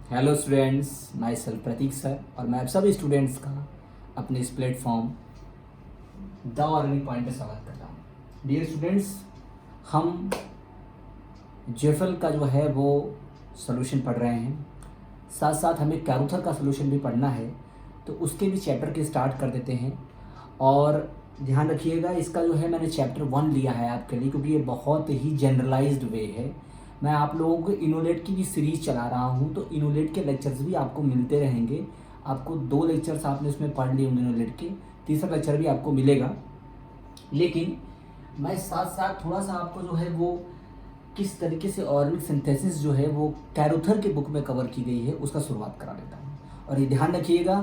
Hello students, myself Pratik sir और मैं आप सभी स्टूडेंट्स का अपने इस प्लेटफॉर्म द अर्निंग पॉइंट पर स्वागत कर रहा हूँ। डियर स्टूडेंट्स, हम जेफल का जो है वो सोल्यूशन पढ़ रहे हैं, साथ साथ हमें कैरूथर का सोल्यूशन भी पढ़ना है, तो उसके भी चैप्टर के स्टार्ट कर देते हैं। और ध्यान रखिएगा, इसका जो है मैंने चैप्टर 1 लिया है आपके लिए, क्योंकि ये बहुत ही जनरलाइज्ड वे है। मैं आप लोगों को इनोलेट की भी सीरीज़ चला रहा हूँ, तो इनोलेट के लेक्चर्स भी आपको मिलते रहेंगे। आपको 2 लेक्चर्स आपने इसमें पढ़ लिए होंगे इनोलेट के, तीसरा लेक्चर भी आपको मिलेगा। लेकिन मैं साथ साथ थोड़ा सा आपको जो है वो किस तरीके से ऑर्गेनिक सिंथेसिस जो है वो कैरूथर के बुक में कवर की गई है उसका शुरुआत करा देता हूँ। और ये ध्यान रखिएगा,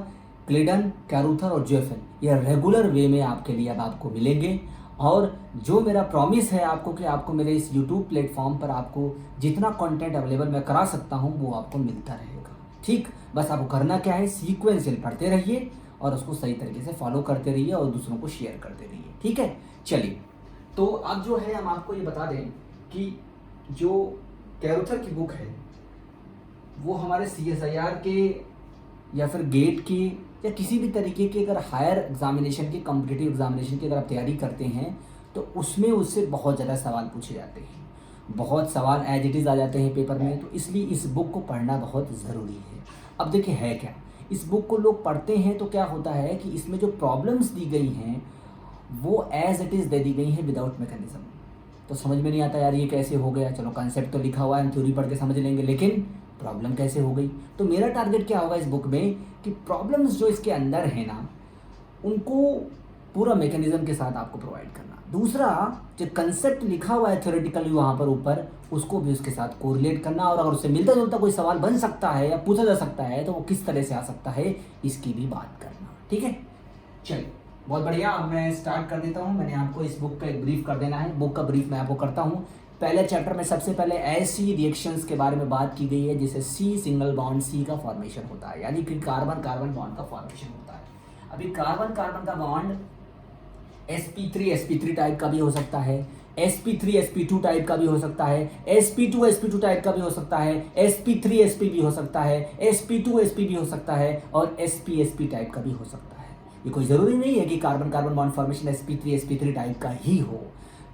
क्लेडन, कैरूथर और जेफल ये रेगुलर वे में आपके लिए अब आपको मिलेंगे। और जो मेरा प्रॉमिस है आपको कि आपको मेरे इस यूट्यूब प्लेटफॉर्म पर आपको जितना कंटेंट अवेलेबल मैं करा सकता हूँ वो आपको मिलता रहेगा। ठीक, बस आपको करना क्या है, सीक्वेंशियल पढ़ते रहिए और उसको सही तरीके से फॉलो करते रहिए और दूसरों को शेयर करते रहिए। ठीक है, चलिए। तो अब जो है हम आपको ये बता दें कि जो कैरूथर की बुक है वो हमारे CSIR के या फिर गेट के या किसी भी तरीके के अगर हायर एग्जामिनेशन के, कॉम्पिटिटिव एग्जामिनेशन की अगर आप तैयारी करते हैं तो उसमें उससे बहुत ज़्यादा सवाल पूछे जाते हैं, बहुत सवाल एज इट इज़ आ जाते हैं पेपर में। तो इसलिए इस बुक को पढ़ना बहुत ज़रूरी है। अब देखिए है क्या, इस बुक को लोग पढ़ते हैं तो क्या होता है कि इसमें जो प्रॉब्लम्स दी गई हैं वो एज इट इज़ दे दी गई हैं विदाउट मैकेनिज्म। तो समझ में नहीं आता यार ये कैसे हो गया। चलो कंसेप्ट तो लिखा हुआ है, हम थ्योरी पढ़ के समझ लेंगे, लेकिन प्रॉब्लम कैसे हो गई। तो मेरा टारगेट क्या होगा इस बुक में कि प्रॉब्लम्स जो इसके अंदर है ना उनको पूरा मैकेनिज्म के साथ आपको प्रोवाइड करना। दूसरा, जो कंसेप्ट लिखा हुआ है थ्योरेटिकली वहाँ पर ऊपर, उसको भी उसके साथ कोरिलेट करना, और अगर उससे मिलता जुलता कोई सवाल बन सकता है या पूछा जा सकता है तो वो किस तरह से आ सकता है इसकी भी बात करना। ठीक है, चलिए बहुत बढ़िया। अब मैं स्टार्ट कर देता हूँ। मैंने आपको इस बुक का एक ब्रीफ कर देना है। बुक का ब्रीफ मैं आपको करता हूँ। पहले चैप्टर में सबसे पहले ऐसी रिएक्शंस के बारे में बात की गई है जिसे सी सिंगल बॉन्ड सी का फॉर्मेशन होता है, यानी कि कार्बन कार्बन बॉन्ड का फॉर्मेशन होता है। अभी कार्बन कार्बन का बॉन्ड sp3 टाइप का भी हो सकता है, sp3 sp2 टाइप का भी हो सकता है, sp2 टाइप का भी हो सकता है, sp3 sp भी हो सकता है, sp2 sp भी हो सकता है और sp टाइप का भी हो सकता है। ये कोई ज़रूरी नहीं है कि carbon carbon bond formation sp3 type का ही हो।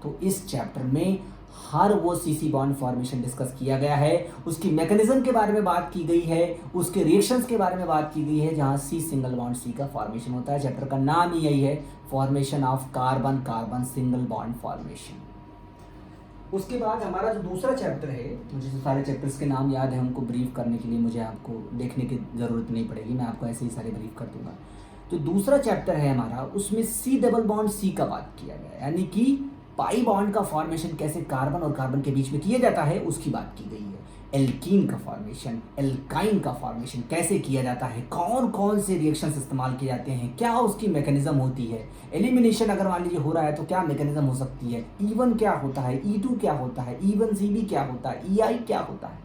तो इस चैप्टर में हर वो सीसी बॉन्ड फॉर्मेशन डिस्कस किया गया है, उसकी मैकेनिज्म के बारे में बात की गई है, उसके रिएक्शंस के बारे में बात की गई है जहां सी सिंगल बॉन्ड सी का फॉर्मेशन होता है। चैप्टर का नाम ही यही है, formation of carbon carbon single bond formation. उसके बाद हमारा जो दूसरा चैप्टर है, मुझे तो सारे चैप्टर्स के नाम याद है, उनको ब्रीफ करने के लिए मुझे आपको देखने की ज़रूरत नहीं पड़ेगी, मैं आपको ऐसे ही सारे ब्रीफ कर दूंगा। जो दूसरा चैप्टर है हमारा, उसमें सी डबल बॉन्ड सी का बात किया गया है, यानी कि पाई बॉन्ड का फॉर्मेशन कैसे कार्बन और कार्बन के बीच में किया जाता है उसकी बात की गई है। एल्कीन का फॉर्मेशन, एल्काइन का फॉर्मेशन कैसे किया जाता है, कौन कौन से रिएक्शंस इस्तेमाल किए जाते हैं, क्या उसकी मैकेनिज्म होती है, एलिमिनेशन अगर मान लीजिए हो रहा है तो क्या मैकेनिज्म हो सकती है, E1 क्या होता है, E2 क्या होता है, E1CB क्या होता है, EI क्या होता है,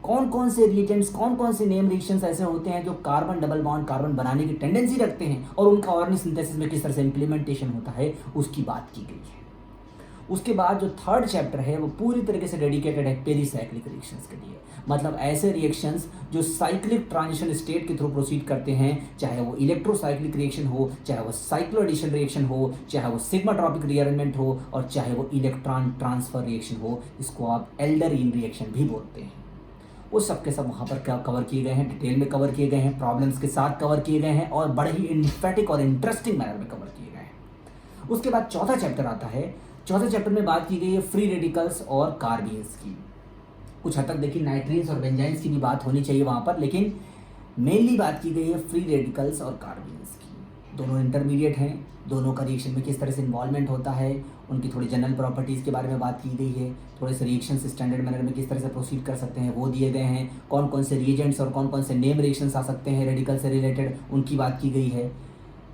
कौन कौन से रिएजेंट्स, कौन कौन से नेम रिएक्शंस ऐसे होते हैं जो कार्बन डबल बॉन्ड कार्बन बनाने की टेंडेंसी रखते हैं और उनका ऑर्गेनिक सिंथेसिस में किस तरह से इंप्लीमेंटेशन होता है उसकी बात की गई है। उसके बाद जो थर्ड चैप्टर है वो पूरी तरीके से डेडिकेटेड है पेरीसाइक्लिक रिएक्शंस के लिए, मतलब ऐसे रिएक्शंस जो साइक्लिक ट्रांजिशन स्टेट के थ्रू प्रोसीड करते हैं, चाहे वो इलेक्ट्रोसाइक्लिक रिएक्शन हो, चाहे वो साइक्लोएडिशन रिएक्शन हो, चाहे वो सिग्मा ट्रॉपिक रीअरेंजमेंट हो और चाहे वो इलेक्ट्रॉन ट्रांसफर रिएक्शन हो, इसको आप एल्डरइन रिएक्शन भी बोलते हैं। वो सब के सब वहाँ पर क्या कवर किए गए हैं, डिटेल में कवर किए गए हैं, प्रॉब्लम्स के साथ कवर किए गए हैं और बड़े ही इन्फेटिक और इंटरेस्टिंग मैनर में कवर किए गए हैं। उसके बाद चौथा चैप्टर आता है। चौथे चैप्टर में बात की गई है फ्री रेडिकल्स और कार्बीन्स की। कुछ हद तक देखिए नाइट्रीन्स और बेंजाइन्स की भी बात होनी चाहिए वहाँ पर, लेकिन मेनली बात की गई है फ्री रेडिकल्स और कार्बीन्स की। दोनों इंटरमीडिएट हैं, दोनों का रिएक्शन में किस तरह से इन्वॉल्वमेंट होता है, उनकी थोड़ी जनरल प्रॉपर्टीज़ के बारे में बात की गई है, थोड़े से रिएक्शन स्टैंडर्ड मैनर में किस तरह से प्रोसीड कर सकते हैं वो दिए गए हैं, कौन कौन से रिएजेंट्स और कौन कौन से नेम रिएक्शंस आ सकते हैं रेडिकल से रिलेटेड उनकी बात की गई है,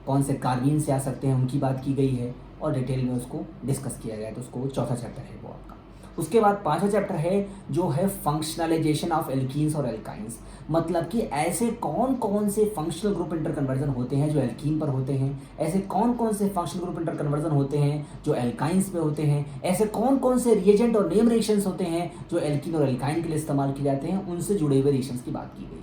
कौन से कार्बीन से आ सकते हैं उनकी बात की गई है और डिटेल में उसको डिस्कस किया गया है। तो उसको चौथा चैप्टर है वो आपका। उसके बाद पांचवा चैप्टर है जो है फंक्शनलाइजेशन ऑफ एल्कीन्स और एल्काइंस, मतलब कि ऐसे कौन कौन से फंक्शनल ग्रुप इंटर कन्वर्जन होते हैं जो एल्कीन पर होते हैं, ऐसे कौन कौन से फंक्शनल ग्रुप इंटर कन्वर्जन होते हैं जो एल्काइंस पे होते हैं, ऐसे कौन कौन से रिएजेंट और नेम रिएक्शंस होते हैं जो एल्कीन और एल्काइन के लिए इस्तेमाल किए जाते हैं, उनसे जुड़े हुए रिएक्शंस की बात की गई है।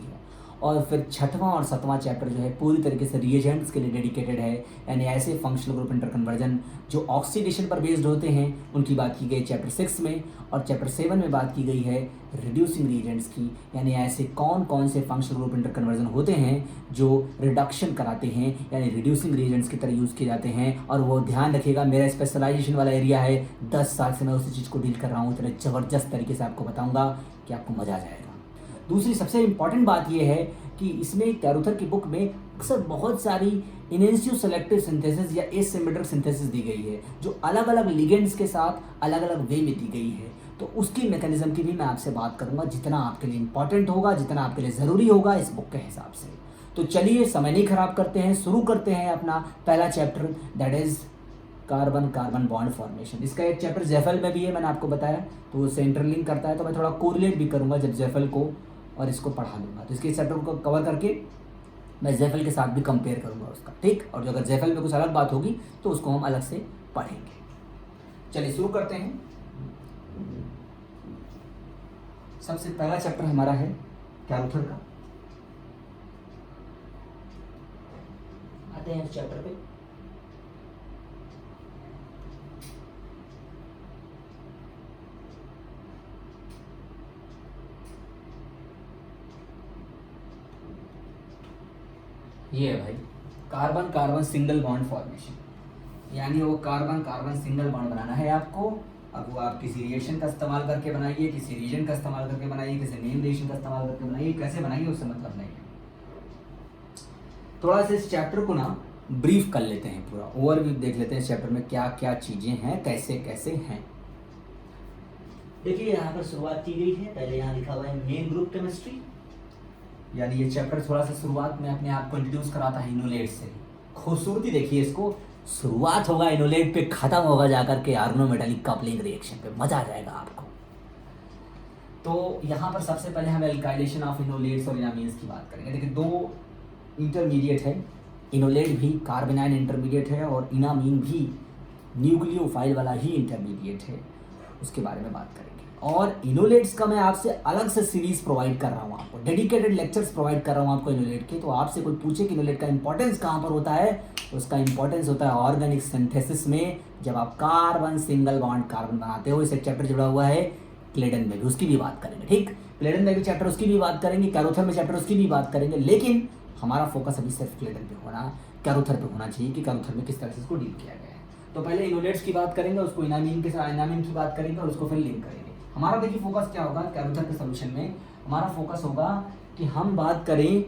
और फिर छठवां और सातवां चैप्टर जो है पूरी तरीके से रिएजेंट्स के लिए डेडिकेटेड है, यानी ऐसे फंक्शनल ग्रुप इंटर कन्वर्जन जो ऑक्सीडेशन पर बेस्ड होते हैं उनकी बात की गई चैप्टर 6 में। और चैप्टर 7 में बात की गई है रिड्यूसिंग रिएजेंट्स की, यानी ऐसे कौन कौन से फंक्शनल ग्रुप इंटर कन्वर्जन होते हैं जो रिडक्शन कराते हैं, यानी रिड्यूसिंग रिएजेंट्स की तरह यूज़ किए जाते हैं। और वो ध्यान रखिएगा, मेरा स्पेशलाइजेशन वाला एरिया है, 10 साल से मैं उसी चीज़ को डील कर रहा हूँ, इतने ज़बरदस्त तरीके से आपको बताऊँगा कि आपको मज़ा आ जाएगा। दूसरी सबसे इम्पॉर्टेंट बात यह है कि इसमें कैरुथर की बुक में अक्सर बहुत सारी इनेंसियो सेलेक्टिव सिंथेसिस या एसिमेट्रिक सिंथेसिस दी गई है जो अलग अलग लिगेंड्स के साथ अलग अलग वे में दी गई है। तो उसकी मैकेनिज्म की भी मैं आपसे बात करूंगा, जितना आपके लिए इंपॉर्टेंट होगा, जितना आपके लिए ज़रूरी होगा इस बुक के हिसाब से। तो चलिए समय नहीं खराब करते हैं, शुरू करते हैं अपना पहला chapter, that is carbon carbon bond formation. इसका एक चैप्टर जेफल में भी है, मैंने आपको बताया, तो उससे इंटरलिंक करता है, तो मैं थोड़ा कोरिलेट भी करूँगा जब जेफल को और इसको पढ़ा लूँगा। तो इसके चैप्टर को कवर करके मैं जेफल के साथ भी कंपेयर करूँगा उसका, ठीक। और जो अगर जेफल में कुछ अलग बात होगी तो उसको हम अलग से पढ़ेंगे। चलिए शुरू करते हैं। सबसे पहला चैप्टर हमारा है कैरुथर का। आते हैं इस चैप्टर पे। ये है भाई carbon carbon single bond formation, यानी वो कार्बन कार्बन सिंगल बॉन्ड बनाना है आपको। अब वो आप किसी रिएक्शन का इस्तेमाल करके बनाइए, किसी रीजन का इस्तेमाल करके बनाइए, किसी नेम रिएक्शन का इस्तेमाल करके बनाइए, कैसे बनाइए उससे मतलब नहीं है। थोड़ा सा इस चैप्टर को ना ब्रीफ कर लेते हैं, पूरा ओवरव्यू देख लेते हैं इस चैप्टर में क्या क्या चीज़ें हैं, कैसे कैसे हैं। देखिए यहाँ पर शुरुआत की गई है, पहले यहाँ लिखा हुआ है मेन ग्रुप केमिस्ट्री, यानी ये चैप्टर थोड़ा सा शुरुआत में अपने आप को इंट्रोड्यूस कराता है इनोलेट से। खूबसूरती देखिए इसको, शुरुआत होगा इनोलेट पे, खत्म होगा जाकर के ऑर्गेनोमेटालिक कपलिंग रिएक्शन पे, मजा आ जाएगा आपको। तो यहाँ पर सबसे पहले हम एल्काइलेशन ऑफ इनोलेट्स और इनामीन्स की बात करेंगे। देखिए दो इंटरमीडिएट है, इनोलेट भी कार्बोनाइल इंटरमीडिएट है और इनामीन भी न्यूक्लियोफाइल वाला ही इंटरमीडिएट है, उसके बारे में बात करेंगे। और इनोलेट्स का मैं आपसे अलग से सीरीज प्रोवाइड कर रहा हूँ, आपको डेडिकेटेड लेक्चर्स प्रोवाइड कर रहा हूँ आपको इनोलेट के। तो आपसे कोई पूछे कि इनोलेट का इंपॉर्टेंस कहाँ पर होता है, तो उसका इंपॉर्टेंस होता है ऑर्गेनिक सिंथेसिस में, जब आप कार्बन सिंगल बॉन्ड कार्बन बनाते हो। इस एक चैप्टर जुड़ा हुआ है क्लेडन में भी, उसकी भी बात करेंगे, ठीक। क्लेडन में भी चैप्टर उसकी भी बात करेंगे, कैरुथर में चैप्टर उसकी भी बात करेंगे, लेकिन हमारा फोकस अभी सिर्फ क्लेडन पे होना, कैरुथर पे होना चाहिए कि कैरुथर में किस तरह से इसको डील किया गया है। तो पहले इनोलेट्स की बात करेंगे, उसको इनामीन के साथ इनामीन की बात करेंगे और उसको फिर लिंक करेंगे। हमारा देखिए फोकस क्या होगा कैरुथर के सोल्यूशन में, हमारा फोकस होगा कि हम बात करें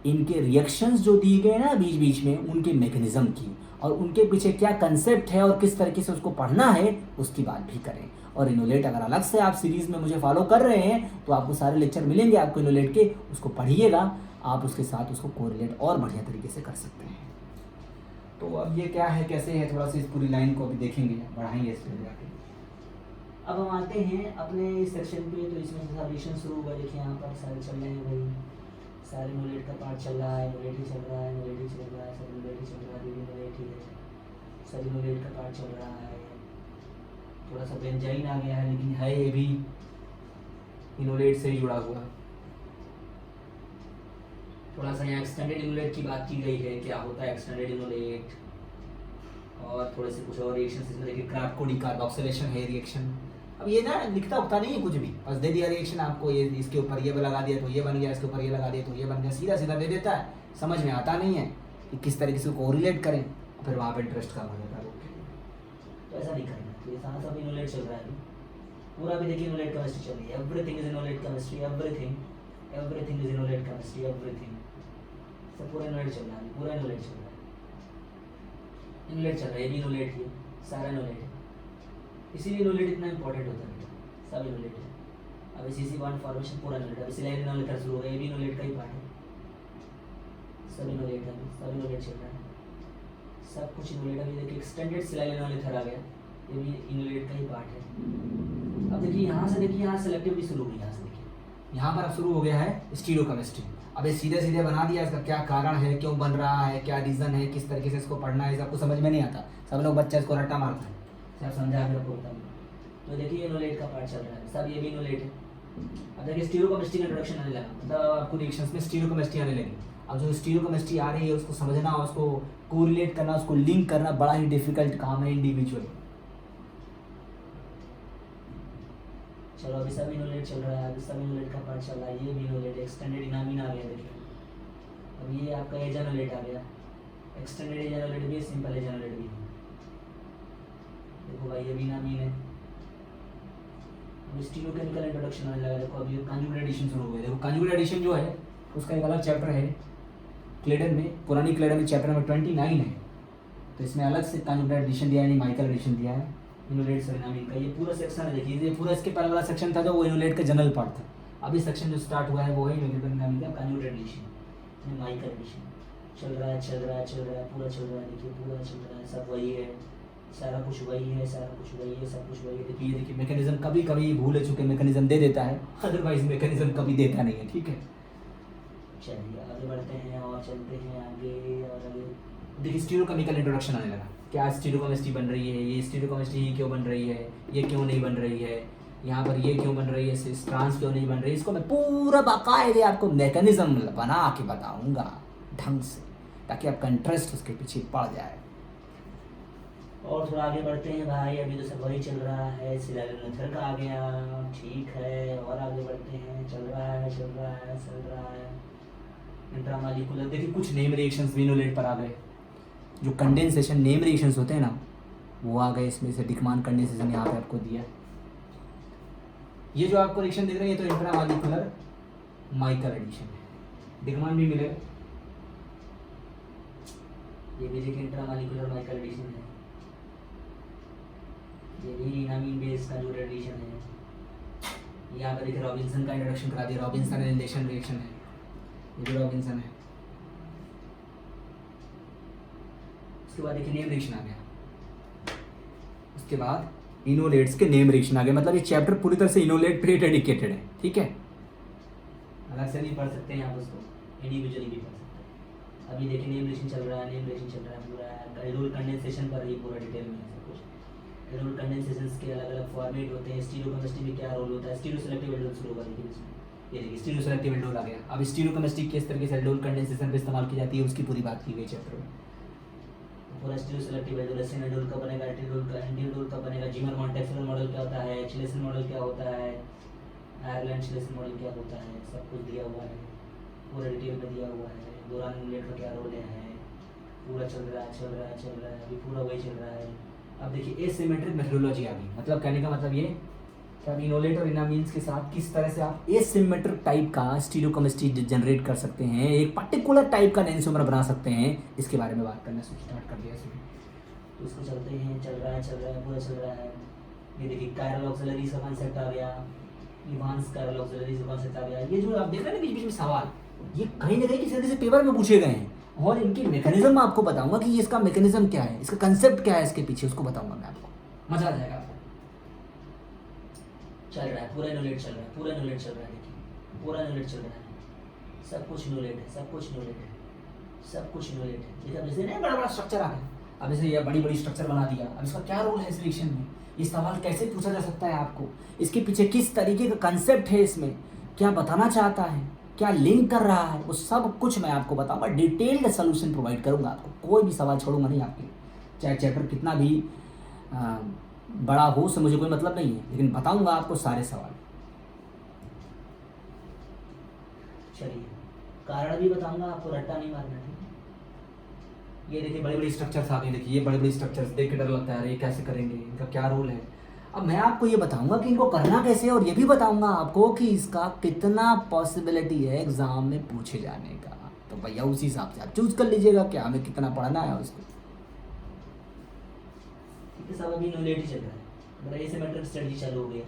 इनके रिएक्शंस जो दिए गए ना बीच बीच में, उनके मैकेनिज्म की, और उनके पीछे क्या कंसेप्ट है और किस तरीके से उसको पढ़ना है उसकी बात भी करें। और इनोलेट अगर अलग से आप सीरीज में मुझे फॉलो कर रहे हैं तो आपको सारे लेक्चर मिलेंगे आपको इनोलेट के, उसको पढ़िएगा, आप उसके साथ उसको कोरिलेट और बढ़िया तरीके से कर सकते हैं। तो अब ये क्या है कैसे है, थोड़ा सा इस पूरी लाइन को अभी देखेंगे, बढ़ाएंगे इस पर जाके। अब हम आते हैं अपने इस सेक्शन पे, तो इसमें से सबमिशन शुरू हुआ, देखिए यहाँ पर सारे चल रहे हैं भाई, सारे इनोलेट का पार्ट चल रहा है, इनोलेट ही चल रहा है, इनोलेट ही चल रहा है, सब इनोलेट ही चल रहा है, इनोलेट ही है, सब इनोलेट का पार्ट चल रहा है। थोड़ा सा बेंजाइन आ गया है, लेकिन है ये भी इनोलेट से ही जुड़ा हुआ। थोड़ा सा यहाँ एक्सटेंडेड इनोलेट की बात की गई है, क्या होता है एक्सटेंडेड इनोलेट, और थोड़े से कुछ और रिएक्शन इसमें देखिए, क्राफ्को डिकार्बोक्सिलेशन है रिएक्शन। अब ये ना लिखता उखता नहीं है कुछ भी, बस दे दिया रिएक्शन आपको, ये इसके ऊपर ये लगा दिया तो ये बन गया, इसके ऊपर ये लगा दिया तो ये बन गया, सीधा सीधा दे देता है, समझ में आता नहीं है कि किस तरीके से कोरिलेट करें, फिर वहाँ पे इंटरेस्ट कम हो जाता है। तो ऐसा नहीं करना, तो ये सारा सब इनोलेट चल रहा है पूरा, भी देखिए इनोलेट केमिस्ट्री चल रही है, everything is enolate chemistry, everything is enolate chemistry, everything सब पूरा इनोलेट चल रहा है, पूरा इनोलेट चल रहा है, इनोलेट चल रहा है, ये भी इनोलेट ही है, सारा इनोलेट है, इसीलिए इनोलेट इतना इंपॉर्टेंट होता है, सब इनोलेट है। अब इसी बॉन्ड फॉर्मेशन पूरा इनोलेट है, सिलाइन इनोलेट शुरू हो गया, ये भी इनोलेट का ही पार्ट है, सब इनोलेट है, सब इनोलेट चल रहा है, सब कुछ इनोलेट है। देखिए एक्सटेंडेड सिलाइन इनोलेट आ गया, ये भी इनोलेट का ही पार्ट है। अब देखिए यहाँ से, देखिए यहाँ सेलेक्टिविटी शुरू हुई, यहाँ से देखिए यहाँ पर अब शुरू हो गया है स्टीरियोकेमिस्ट्री। अब ये सीधे सीधे बना दिया, इसका क्या कारण है, क्यों बन रहा है, क्या रीज़न है, किस तरीके से इसको पढ़ना है, सबको समझ में नहीं आता, सब लोग बच्चा इसको रट्टा मारता है। सब समझा फिर आपको बताऊँ। तो देखिए इनोलेट का पार्ट चल रहा है, सब ये भी इनोलेट है। अब देखिए स्टीरियोकेमिस्ट्री का इंट्रोडक्शन आने लगा, मतलब आपको रिएक्शंस में स्टीरियोकेमिस्ट्री आने लगी। अब जो स्टीरियोकेमिस्ट्री आ रही है उसको समझना, उसको कोरिलेट करना, उसको लिंक करना बड़ा ही डिफिकल्ट काम है इंडिविजुअल। चलो अभी सब इनोलेट चल रहा है, अभी सब इनोलेट का पार्ट चल रहा है, ये भी इनोलेट, एक्सटेंडेड इनामीन आ गया देखिए। अब ये आपका एज इनोलेट आ गया, एक्सटेंडेड एज इनोलेट भी है, सिंपल एज इनोलेट भी है। देखो भाई ये भी इनामीन है। अब स्टीरियोकेमिकल इंट्रोडक्शन आने लगा, देखो अभी कंजुगेट एडिशन शुरू हो गया। देखो कंजुगेट एडिशन जो है उसका एक अलग चैप्टर है क्लेडन में, पुरानी क्लेडन में चैप्टर नंबर 29 है, तो इसमें अलग से कंजुगेट एडिशन दिया है, यानी माइकल एडिशन दिया है इनोलेट से इनामीन का। ये पूरा सेक्शन है, देखिए ये पूरा इसके पहले वाला सेक्शन था जो वो इनोलेट का जनरल पार्ट था। अभी सेक्शन जो स्टार्ट हुआ है वो है इनोलेट इनामीन का कंजुगेट एडिशन, माइकल एडिशन। चल रहा है, चल रहा है, चल रहा है, पूरा चल रहा है, देखिए पूरा चल रहा है, सब वही है, सारा कुछ वही है, सारा कुछ वही है, सब कुछ वही है। देखिए देखिए मैकेनिज्म कभी कभी भूल चुके मैकेनिज्म दे देता है, अदरवाइज मैकेनिज्म कभी देता नहीं है, ठीक है। चलिए आगे बढ़ते हैं और चलते हैं आगे और आगे। देखिए स्टीरियोकेमिकल इंट्रोडक्शन आने लगा, क्या स्टीरियोकेमिस्ट्री बन रही है, ये स्टीरियोकेमिस्ट्री क्यों बन रही है, ये क्यों नहीं बन रही है, यहाँ पर ये क्यों बन रही है, ट्रांस क्यों नहीं बन रही है, इसको मैं पूरा बाकायदे आपको मैकेनिज्म बना के बताऊंगा ढंग से, ताकि आपका इंटरेस्ट उसके पीछे पड़ जाए। और थोड़ा आगे बढ़ते हैं भाई, अभी तो सब वही चल रहा है, सिलेंडर का आ गया, ठीक है, और आगे बढ़ते हैं, चल रहा है, चल रहा है, चल रहा है। इंट्रामॉलिक्यूलर, देखिए कुछ नेम रिएक्शंस भी इनोलेट पर आ गए, जो कंडेंसेशन नेम रिएक्शंस होते हैं ना वो आ गए इसमें से। डिकमान कंडेंसेशन यहाँ पे आपको दिया, ये जो आपको रिएक्शन दिख रही है तो इंट्रामॉलिक्यूलर माइकल एडिशन है। डिकमान भी मिले, ये भी देखिए इंट्रामॉलिक्यूलर माइकल एडिशन है, ये भी इनामीन बेस का जो एडिशन है। यहाँ पर देखिए रॉबिन्सन का इंट्रोडक्शन करा दिया, रॉबिन्सन रिलेशन रिएक्शन है, ये भी रॉबिन्सन है। उसके बाद देखिए नेम रिएक्शन आ गया, उसके बाद इनोलेट्स के नेम रिएक्शन आ गए, मतलब ये चैप्टर पूरी तरह से इनोलेट पे डेडिकेटेड है, ठीक है। अलग से नहीं पढ़ सकते हैं आप उसको, इंडिविजुअली भी पढ़ सकते हैं। अभी देखिए नेम रिएक्शन चल रहा है, नेम रिएक्शन चल रहा है पूरा, एल्डोल कंडेंसेशन पर ही पूरा डिटेल में सब कुछ। एल्डोल कंडेंसेशंस के अलग अलग फॉर्मेट होते हैं, स्टीरियोकेमिस्ट्री में क्या रोल होता है, स्टीरियो सेलेक्टिव एल्डोल शुरू होगा देखिए इसमें, ये देखिए स्टीरियो सेलेक्टिव एल्डोल आ गया। अब स्टीरियोकेमिस्ट्री किस तरीके से एल्डोल कंडेंसेशन पे इस्तेमाल की जाती है उसकी पूरी बात की गई चैप्टर में। पूरा स्टीरियो सेलेक्टिव एल्डोल, एसिन एल्डोल कब बनेगा, एंटी एल्डोल कब बनेगा, जीमर मॉन्टेक्सुअल मॉडल क्या होता है, चिलेसन मॉडल क्या होता है, आयरलैंड चिलेसन मॉडल क्या होता है, सब कुछ दिया हुआ है, पूरा डिटेल में दिया हुआ है। दौरान इनलेट का क्या रोल है, पूरा चल रहा है, चल रहा है, चल रहा है, अभी पूरा वही चल रहा है। अब देखिए एसिमेट्रिक मेथोडोलॉजी आ गई, मतलब कहने का मतलब ये कि आप इनोलेट और इनामीन्स के साथ किस तरह से आप एसिमेट्रिक टाइप का स्टीरियोकेमिस्ट्री जनरेट कर सकते हैं, एक पर्टिकुलर टाइप का एंसोमर बना सकते हैं, इसके बारे में बात करना स्टार्ट कर दिया इसमें। तो उसको चलते हैं, चल रहा है, चल रहा है, पूरा चल रहा है। ये देखिए कायरल ऑक्सिलरीज का कॉन्सेप्ट आ गया, इवांस कायरल ऑक्सिलरीज का कॉन्सेप्ट आ गया। ये जो आप देख रहे हैं ना बीच बीच में सवाल, ये कहीं ना कहीं किसी तरह से पेपर में पूछे गए हैं, और इनकी मैकेनिज्म मैं आपको बताऊंगा कि ये इसका मैकेनिज्म क्या है, इसका कंसेप्ट क्या है, इसके पीछे उसको बताऊंगा मैं आपको, मजा आ जाएगा आपको। चल रहा है पूरा इनोलेट चल रहा है, पूरा इनोलेट चल रहा है, देखिए पूरा इनोलेट चल रहा है, सब कुछ इनोलेट है, सब कुछ इनोलेट है, सब कुछ इनोलेट है। देखिए अब जैसे नहीं बड़ा बड़ा स्ट्रक्चर आ गया, अब जैसे ये बड़ी बड़ी स्ट्रक्चर बना दिया, अब इसका क्या रोल है इस रिएक्शन में, ये सवाल कैसे पूछा जा सकता है आपको, इसके पीछे किस तरीके का कंसेप्ट है, इसमें क्या बताना चाहता है, क्या लिंक कर रहा है, वो सब कुछ मैं आपको बताऊंगा, डिटेल्ड सोल्यूशन प्रोवाइड करूंगा आपको, कोई भी सवाल छोड़ूंगा नहीं आपके लिए, चाहे चैप्टर कितना भी बड़ा हो, उससे मुझे कोई मतलब नहीं है, लेकिन बताऊंगा आपको सारे सवाल। चलिए कारण भी बताऊंगा आपको, रट्टा नहीं मारना, ठीक है। ये देखिए बड़ी बड़ी स्ट्रक्चर्स आ गई, देखिए ये बड़ी बड़ी स्ट्रक्चर्स देख के डर लगता है, ये कैसे करेंगे, इनका क्या रोल है। अब मैं आपको ये बताऊंगा कि इनको करना कैसे है, और ये भी बताऊंगा आपको कि इसका कितना पॉसिबिलिटी है एग्जाम में पूछे जाने का। तो भैया उसी हिसाब से आप चूज कर लीजिएगा क्या हमें कितना पढ़ना है उसको। सब अभी इनोलेट ही चल रहा है, मतलब एसिमेट्रिक स्टडी चालू हो गई है,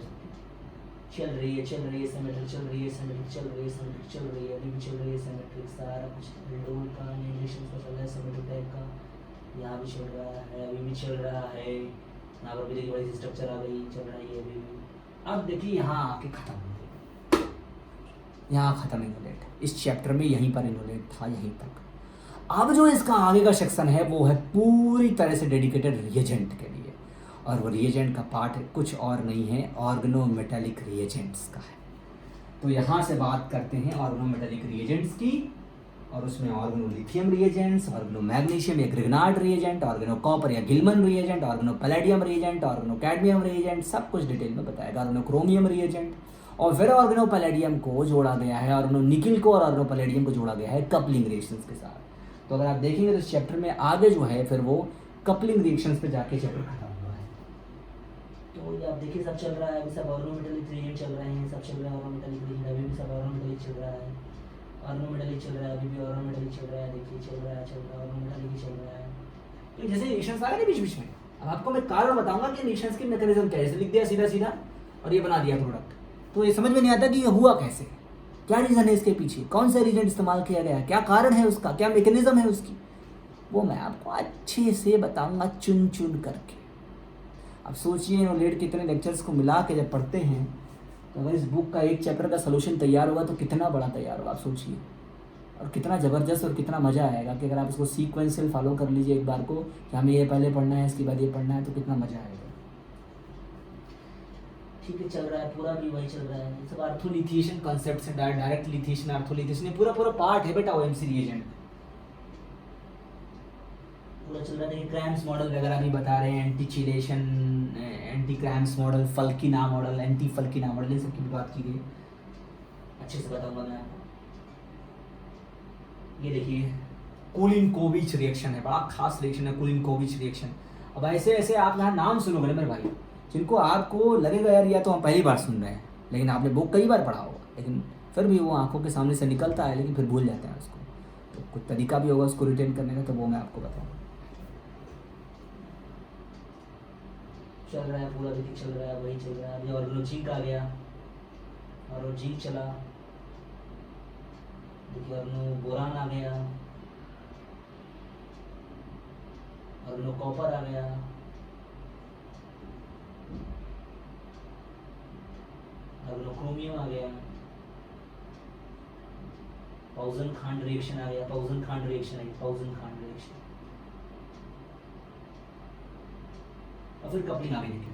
चल रही है, चल रही है, एसिमेट्रिक चल रही है, एसिमेट्रिक चल रही है, एसिमेट्रिक चल रही है, अभी भी चल रही है एसिमेट्रिक, सारा कुछ एल्डोल का एनिमेशन का चल रहा है, एसिमेट्रिक टाइप का यहाँ भी चल रहा है, अभी भी चल रहा है। यहाँ पर भी देखिए बड़ी सी स्ट्रक्चर आ गई, चल रही है अभी भी, अब देखिए यहाँ आके खत्म हो गया, यहाँ खत्म इनोलेट, इस चैप्टर में यहीं पर इनोलेट था यहीं तक। अब जो इसका आगे का सेक्शन है वो है पूरी तरह से डेडिकेटेड रिएजेंट के लिए, और वो रिएजेंट का पार्ट कुछ और नहीं है, ऑर्गेनोमेटेलिक रिएजेंट्स का है। तो यहाँ से बात करते हैं ऑर्गेनोमेटेलिक रिएजेंट्स की, और उसमें ऑर्गेनोलिथियम रिएजेंट्स, ऑर्गेनोमैग्नीशियम या ग्रिग्नार्ड रिएजेंट, ऑर्गेनोकॉपर या गिलमन रिएजेंट, ऑर्गेनोपैलेडियम रिएजेंट, ऑर्गेनोकैडमियम रिएजेंट, सब कुछ डिटेल में बताएगा, ऑर्गेनोक्रोमियम रिएजेंट। और फिर ऑर्गेनोपैलेडियम को जोड़ा गया है, ऑर्गेनोनिकल को और ऑर्गेनोपैलेडियम को जोड़ा गया है कपलिंग रिएक्शंस के साथ। तो अगर आप देखेंगे तो इस चैप्टर में आगे जो है फिर वो कपलिंग रिएक्शंस पे जाके चैप्टर खत्म हुआ है। तो ये आप देखिए सब चल रहा है, अभी सब ऑर्गेनोमेटेलिक रिएजेंट चल रहे हैं, सब चल रहा है ऑर्गेनोमेटेलिक रिएजेंट, अभी भी सब ऑर्गेनोमेटेलिक चल रहा है, ऑर्गेनोमेटेलिक चल रहा है, अभी भी ऑर्गेनोमेटेलिक चल रहा है, देखिए चल रहा है ऑर्गेनोमेटेलिक चल रहा है। तो जैसे रिएक्शंस आ रहे हैं बीच बीच में, अब आपको मैं कारण बताऊंगा कि रिएक्शंस की मैकेनिज्म क्या है, जैसे लिख दिया सीधा सीधा और ये बना दिया प्रोडक्ट, तो ये समझ में नहीं आता कि ये हुआ कैसे, क्या रीज़न है इसके पीछे, कौन सा रिएजेंट इस्तेमाल किया गया है, क्या कारण है उसका, क्या मैकेनिज्म है उसकी, वो मैं आपको अच्छे से बताऊंगा चुन चुन करके। अब सोचिए इनोलेट के इतने लेक्चर्स को मिला के जब पढ़ते हैं तो अगर इस बुक का एक चैप्टर का सलूशन तैयार होगा तो कितना बड़ा तैयार होगा आप सोचिए, और कितना ज़बरदस्त और कितना मज़ा आएगा कि अगर आप इसको सीक्वेंशियल फॉलो कर लीजिए एक बार को कि हमें ये पहले पढ़ना है इसके बाद ये पढ़ना है, तो कितना मज़ा आएगा। ठीक है, चल रहा है पूरा भी वही चल रहा है, ये सब आर्थोलिथिएशन कॉन्सेप्ट से डायरेक्ट लिथिएशन, आर्थोलिथिएशन ये पूरा पार्ट है बेटा ओएमसी रिएजेंट पूरा चल रहा है। क्रैम्स मॉडल वगैरह भी बता रहे हैं, anti chelation, anti Cram's model, Felkin Anh model, anti Felkin Anh model, इन सब की भी बात की गई, अच्छे से बताऊंगा मैं आपको। ये देखिए कुलिन-कोविच रिएक्शन है, बड़ा खास रिएक्शन है कुलिन-कोविच रिएक्शन। अब ऐसे ऐसे आप यहाँ नाम सुनोगे मेरे भाई, जिनको आपको लगेगा यार या तो हम पहली बार सुन रहे हैं, लेकिन आपने बुक कई बार पढ़ा होगा, लेकिन फिर भी वो आंखों के सामने से निकलता है, लेकिन फिर भूल जाते हैं उसको। तो कुछ तरीका भी होगा उसको रिटेन करने का, तो वो मैं आपको बताऊँगा। चल रहा है पूरा, देखिए चल रहा है वही चल रहा है। अभी ऑर्गेनोजिंक आ गया, ऑर्गेनोजिंक चला, देखिए ऑर्गेनोबोरान आ गया, ऑर्गेनोकॉपर आ गया, ऑर्गेनोक्रोमियम आ गया, पाउजन खांड रिएक्शन आ गया, पाउजन खांड रिएक्शन है, पाउजन खांड रिएक्शन, और फिर कपलिंग आ गई। देखिए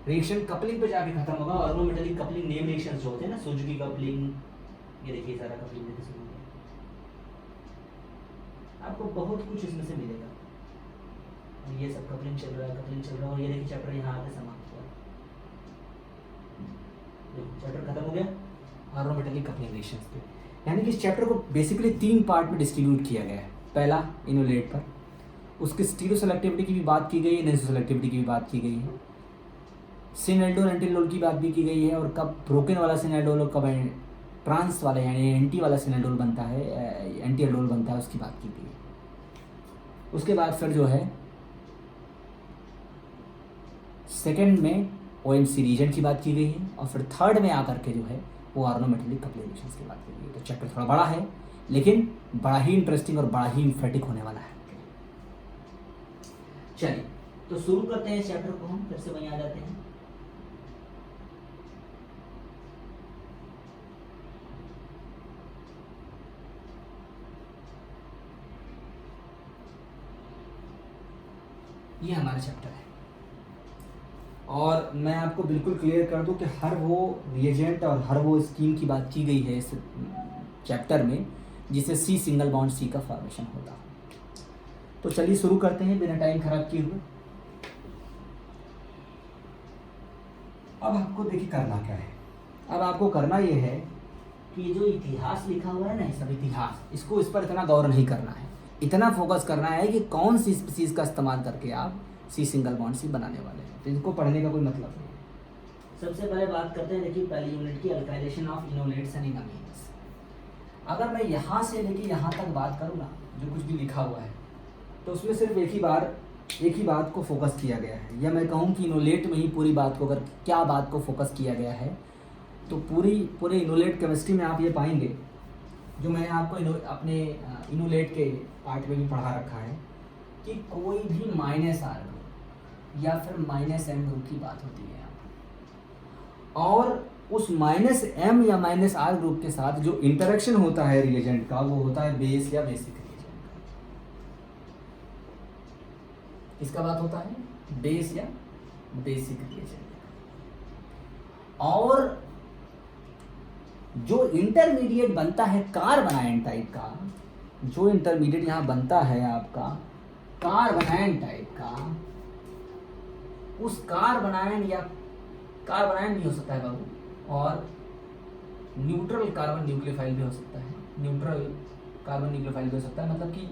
रिएक्शन कपलिंग पे जाके खत्म होगा, ऑर्गेनोमेटेलिक कपलिंग नेम रिएक्शंस जो होते हैं ना, सुजुकी कपलिंग, ये देखिए सारा कपलिंग देखिए शुरू हो गया, आपको बहुत कुछ इसमें से मिलेगा। और ये सब कपलिंग चल रहा है, कपलिंग चल रहा है, और ये देखिए चैप्टर यहाँ आके समाप्त हुआ, चैप्टर खत्म हो गया ऑर्गेनोमेटेलिक कपलिंग रिएक्शंस पे। यानी कि इस चैप्टर को बेसिकली 3 पार्ट में डिस्ट्रीब्यूट किया गया है। पहला इनोलेट पर, उसकी स्टीरियो सेलेक्टिविटी की भी बात की गई है, नेसो सेलेक्टिविटी की भी बात की गई है, सिनएल्डोल एंटील्डोल की बात भी की गई है, और कब ब्रोकन वाला सिनएल्डोल और कब ट्रांस वाला यानी एंटी वाला सिनएल्डोल बनता है, एंटी एल्डोल बनता है, उसकी बात की गई है। उसके बाद फिर जो है सेकंड में ओएमसी रीजन की बात की गई है, और फिर थर्ड में आकर के जो है वो ऑर्गेनोमेटेलिक कपलिंग रिएक्शंस की बात की गई है। तो चैप्टर थोड़ा बड़ा है, लेकिन बड़ा ही इंटरेस्टिंग और बड़ा ही इम्फेटिक होने वाला है। चलिए तो शुरू करते हैं इस चैप्टर को, हम फिर से वहीं आ जाते हैं। ये हमारा चैप्टर है, और मैं आपको बिल्कुल क्लियर कर दूं कि हर वो रिएजेंट और हर वो स्कीम की बात की गई है इस चैप्टर में जिससे सी सिंगल बॉन्ड सी का फॉर्मेशन होता है। तो चलिए शुरू करते हैं बिना टाइम खराब किए हुए। अब आपको देखिए करना क्या है, अब आपको करना ये है कि जो इतिहास लिखा हुआ है ना, सब इतिहास, इसको इस पर इतना गौर नहीं करना है, इतना फोकस करना है कि कौन सी स्पीसीज का इस्तेमाल करके आप सी सिंगल बॉन्ड सी बनाने वाले हैं। तो इनको पढ़ने का कोई मतलब नहीं है। सबसे पहले बात करते हैं, देखिए पहली यूनिट की अल्काइलेशन ऑफ इनोलेट्स एंड इनअमीन्स। अगर मैं यहाँ से लेके यहाँ तक बात करूँ ना, जो कुछ भी लिखा हुआ है, तो उसमें सिर्फ एक ही बात को फोकस किया गया है, या मैं कहूँ कि इनोलेट में ही पूरी बात को, अगर क्या बात को फोकस किया गया है, तो पूरे इनोलेट केमिस्ट्री में आप ये पाएंगे, जो मैंने आपको अपने इनोलेट के पार्ट में भी पढ़ा रखा है, कि कोई भी -R ग्रुप या फिर -M ग्रुप की बात होती है यहाँ पर, और उस माइनस एम या माइनस आर ग्रुप के साथ जो इंटरेक्शन होता है रिएजेंट का वो होता है बेस या बेसिक रिएजेंट का। किसका बात होता है? बेस या बेसिक रिएजेंट का। और जो इंटरमीडिएट बनता है कार्बनायन टाइप का, जो इंटरमीडिएट यहाँ बनता है आपका कार्बनायन टाइप का, उस कार्बनायन या कार्बनायन भी हो सकता है बाबू, और न्यूट्रल कार्बन न्यूक्लियोफाइल भी हो सकता है। न्यूट्रल कार्बन न्यूक्लियोफाइल भी हो सकता है, मतलब कि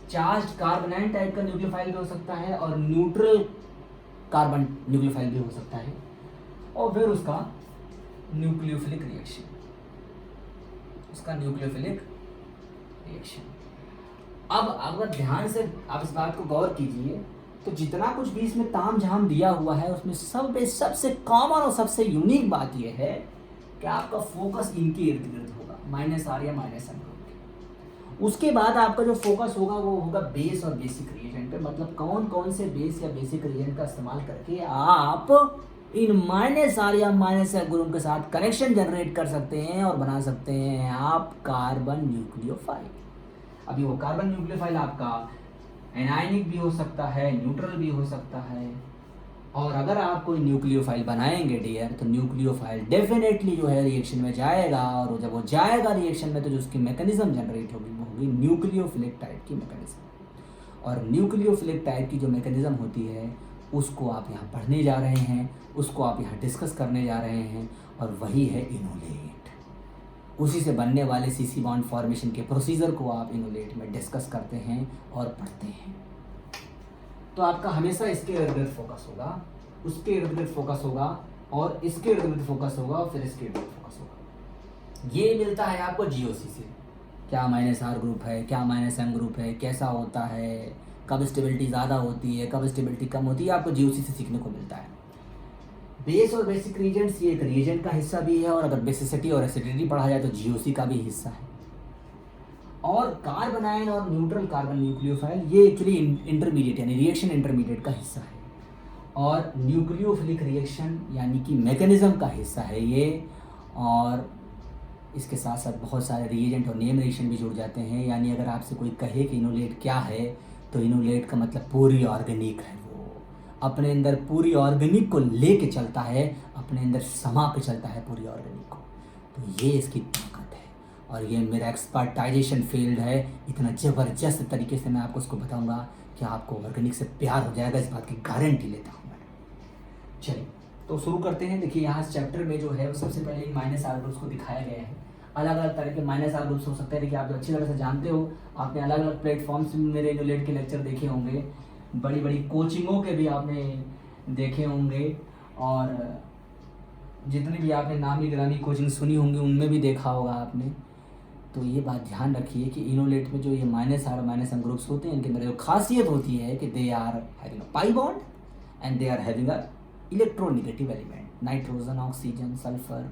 चार्ज कार्बनायन टाइप का न्यूक्लियोफाइल भी हो सकता है और न्यूट्रल कार्बन न्यूक्लियोफाइल भी हो सकता है। और फिर उसका न्यूक्लियोफिलिक रिएक्शन, उसका न्यूक्लियोफिलिक रिएक्शन। अब अगर ध्यान से आप इस बात को गौर कीजिए तो जितना कुछ भी इसमें ताम झाम दिया हुआ है उसमें सबसे कॉमन और सबसे यूनिक बात यह है कि आपका फोकस इनके इर्द गिर्द होगा, माइनस आर या माइनस एम ग्रुप। उसके बाद आपका जो फोकस होगा वो होगा बेस और बेसिक रिएजेंट पे, मतलब कौन कौन से बेस या बेसिक रिएजेंट का इस्तेमाल करके आप इन माइनस आर या माइनस एम ग्रुप के साथ कनेक्शन जनरेट कर सकते हैं और बना सकते हैं आप कार्बन न्यूक्लियोफाइल। अभी वो कार्बन न्यूक्लियोफाइल आपका एनायनिक भी हो सकता है, न्यूट्रल भी हो सकता है। और अगर आप कोई न्यूक्लियोफाइल बनाएंगे डियर, तो न्यूक्लियोफाइल डेफिनेटली जो है रिएक्शन में जाएगा, और जब वो जाएगा रिएक्शन में तो जो उसकी मैकेनिज्म जनरेट होगी वो होगी न्यूक्लियोफिलिक टाइप की मैकेनिज्म। और न्यूक्लियोफिलिक टाइप की जो मैकेनिज्म होती है उसको आप यहाँ पढ़ने जा रहे हैं, उसको आप यहाँ डिस्कस करने जा रहे हैं, और वही है इनोलेट। उसी से बनने वाले सीसी बॉन्ड फॉर्मेशन के प्रोसीजर को आप इनोलेट में डिस्कस करते हैं और पढ़ते हैं। तो आपका हमेशा इसके इर्द गिर्द फोकस होगा, उसके इर्द गिर्द फोकस होगा, और इसके इर्द गिर्द फोकस होगा, और फिर इसके इर्द गिर्द फोकस होगा। ये मिलता है आपको जीओसी से। क्या माइनस आर ग्रुप है, क्या माइनस एम ग्रुप है, कैसा होता है, कब स्टेबिलिटी ज़्यादा होती है, कब स्टेबिलिटी कम होती है, आपको जीओसी से सीखने को मिलता है। बेस और बेसिक रिएजेंट्स ये एक रिएजेंट का हिस्सा भी है, और अगर बेसिसिटी और एसिडिटी पढ़ा जाए तो जीओसी का भी हिस्सा है। और कार्बनायन और न्यूट्रल कार्बन न्यूक्लियोफाइल ये एक्चुअली इंटरमीडिएट यानी रिएक्शन इंटरमीडिएट का हिस्सा है, और न्यूक्लियोफिलिक रिएक्शन यानी कि मैकेनिज्म का हिस्सा है ये। और इसके साथ साथ बहुत सारे रिएजेंट और नेम रिएक्शन भी जुड़ जाते हैं। यानी अगर आपसे कोई कहे कि इनोलेट क्या है, तो इनोलेट का मतलब पूरी ऑर्गेनिक है, वो अपने अंदर पूरी ऑर्गेनिक को लेके चलता है, अपने अंदर समा के चलता है पूरी ऑर्गेनिक को। तो ये इसकी ताकत है, और ये मेरा एक्सपर्टाइजेशन फील्ड है। इतना ज़बरदस्त तरीके से मैं आपको उसको बताऊंगा कि आपको ऑर्गेनिक से प्यार हो जाएगा, इस बात की गारंटी लेता हूँ मैं। चलिए तो शुरू करते हैं। देखिए यहाँ इस चैप्टर में जो है वो सबसे पहले माइनस आर ग्रुप्स को दिखाया गया है। अलग अलग तरह के माइनस आर ग्रुप्स हो सकते हैं। देखिए आप अच्छी तरह से जानते हो, आपने अलग अलग प्लेटफॉर्म्स में मेरे इनोलेट के लेक्चर देखे होंगे, बड़ी बड़ी कोचिंगों के भी आपने देखे होंगे, और जितनी भी आपने नामी गिरामी कोचिंग सुनी होंगी उनमें भी देखा होगा आपने। तो ये बात ध्यान रखिए कि इनोलेट में जो ये minus R minus M groups होते हैं, इनके अंदर जो खासियत होती है कि they are having a pi bond and they are having a electronegative element, nitrogen, oxygen, sulphur,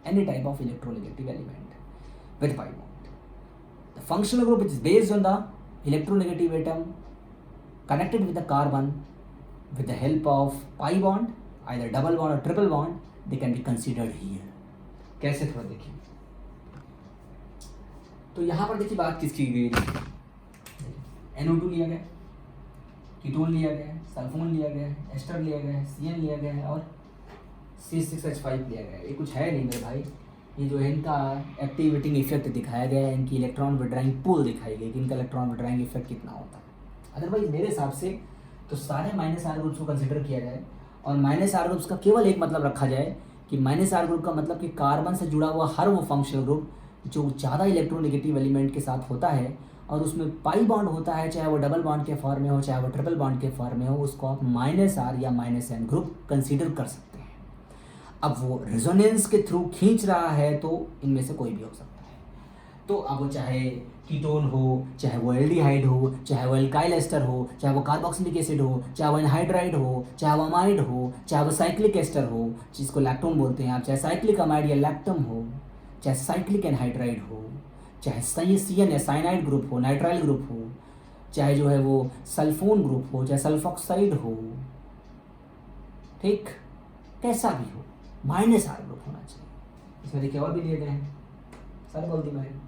any type of electronegative element with pi bond. The functional group which is based on the electronegative atom connected with the carbon with the help of pi bond, either double bond or triple bond, they can be considered here. कैसे थोड़ा देखिए। तो यहाँ पर देखिए बात किसकी गई है। NO2 लिया गया, कीटोन लिया गया, सल्फोन लिया गया, एस्टर लिया गया, CN लिया गया है, और C6H5 लिया गया है। ये कुछ है नहीं मेरे भाई, ये जो है इनका एक्टिवेटिंग इफेक्ट दिखाया गया है, इनकी इलेक्ट्रॉन विड्राइंग पूल दिखाई गई कि इनका इलेक्ट्रॉन विड्राइंग इफेक्ट कितना होता है। अदरवाइज मेरे हिसाब से तो सारे माइनस आर ग्रुप्स को कंसिडर किया जाए, और माइनस आर ग्रुप्स का केवल एक मतलब रखा जाए कि माइनस आर ग्रुप का मतलब कि कार्बन से जुड़ा हुआ हर वो फंक्शनल ग्रुप जो ज़्यादा इलेक्ट्रोनेगेटिव एलिमेंट के साथ होता है और उसमें पाई बॉन्ड होता है, चाहे वो डबल बॉन्ड के फॉर्म में हो चाहे वो ट्रिपल बॉन्ड के फॉर्म में हो, उसको आप माइनस आर या माइनस एन ग्रुप कंसिडर कर सकते हैं। अब वो रेजोनेंस के थ्रू खींच रहा है तो इनमें से कोई भी हो सकता है। तो अब वो चाहे कीटोन हो, चाहे वो एल्डिहाइड हो, चाहे वो एल्काइल एस्टर हो, चाहे वो कार्बोक्सिलिक एसिड हो, चाहे वो एनहाइड्राइड हो, चाहे वो अमाइड हो, चाहे वो साइक्लिक एस्टर हो जिसको लैक्टोन बोलते हैं आप, चाहे साइक्लिक अमाइड या लैक्टम हो, चाहे साइक्लिक एनहाइड्राइड हो, चाहे CN या साइनाइड ग्रुप हो, नाइट्राइल ग्रुप हो, चाहे जो है वो सल्फोन ग्रुप हो, चाहे सल्फॉक्साइड हो, ठीक, कैसा भी हो, माइनस आर ग्रुप होना चाहिए। इसमें देखिए और भी लिए गए हैं, सारे बोल दी मैंने।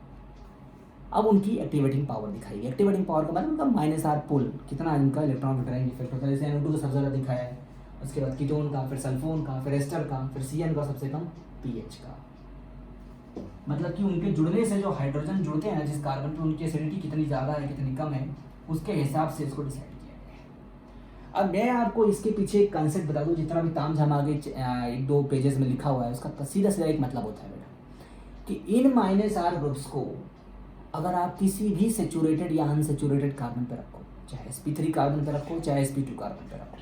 अब उनकी एक्टिवेटिंग पावर दिखाई गई। एक्टिवेटिंग पावर का मतलब उनका माइनस आर पुल, कितना इनका इलेक्ट्रॉन विटरिंग इफेक्ट होता है। जैसे NO2 का सबसे ज़्यादा दिखाया है, उसके बाद कीटोन का, फिर सल्फोन का, फिर एस्टर का, फिर CN का सबसे कम, पीएच का। मतलब कि उनके जुड़ने से जो हाइड्रोजन जुड़ते हैं ना जिस कार्बन पे, उनकी एसिडिटी कितनी ज़्यादा है कितनी कम है, उसके हिसाब से इसको डिसाइड किया गया है। अब मैं आपको इसके पीछे एक कंसेप्ट बता दूं, जितना भी तामझाम आगे 1-2 पेजेस में लिखा हुआ है, उसका सीधा सीधा एक मतलब होता है बेटा, कि इन माइनस आर ग्रुप्स को अगर आप किसी भी सेचुरेटेड या अनसेचुरेटेड कार्बन पे रखो, चाहे sp3 कार्बन पे रखो, चाहे sp2 कार्बन पे रखो,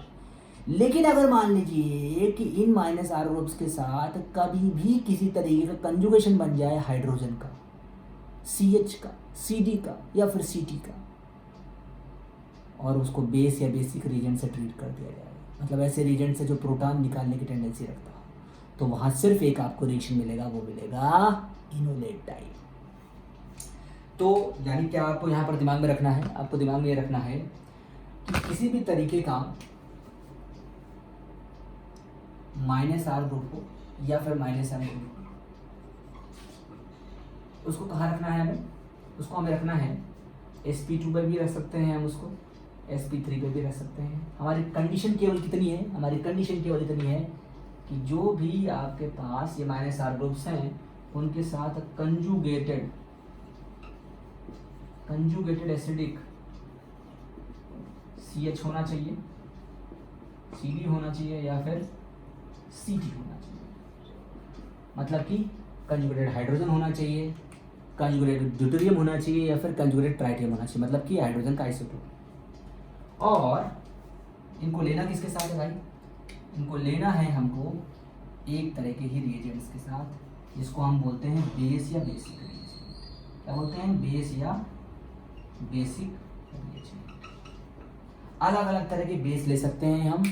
लेकिन अगर मान लीजिए कि इन माइनस आर ग्रुप्स के साथ कभी भी किसी तरीके का कंजुगेशन बन जाए हाइड्रोजन का, CH का, CD का या फिर CT का, और उसको बेस या बेसिक रीजेंट से ट्रीट कर दिया जाए, मतलब ऐसे रीजेंट से जो प्रोटॉन निकालने की टेंडेंसी रखता हो, तो वहाँ सिर्फ एक आपको रिएक्शन मिलेगा, वो मिलेगा इनोलेट टाइप। तो यानी कि आपको यहाँ पर दिमाग में रखना है, आपको दिमाग में ये रखना है कि किसी भी तरीके का माइनस आर ग्रुप हो या फिर माइनस आर ग्रुप, उसको कहाँ रखना है हमें? उसको हमें रखना है sp2 पे भी रख सकते हैं हम, उसको sp3 पे भी रख सकते हैं। हमारी कंडीशन केवल कितनी है? हमारी कंडीशन केवल इतनी है कि जो भी आपके पास ये माइनस आर ग्रुप्स हैं उनके साथ कंजुगेटेड एसिडिक CH होना चाहिए, CD होना चाहिए या फिर CT होना चाहिए। मतलब कि कंजुगेटेड हाइड्रोजन होना चाहिए, कंजुगेटेड ड्यूटेरियम होना चाहिए या फिर कंजुगेटेड ट्राइटियम होना चाहिए, मतलब कि हाइड्रोजन का आइसोटोप। और इनको लेना किसके साथ है भाई? इनको लेना है हमको एक तरह के ही रिएजेंट्स के साथ, जिसको हम बोलते हैं बेस या बेसिक रिएजेंट। क्या बोलते हैं? बेस या बेसिक रिएजेंट। अलग अलग तरह के बेस ले सकते हैं हम,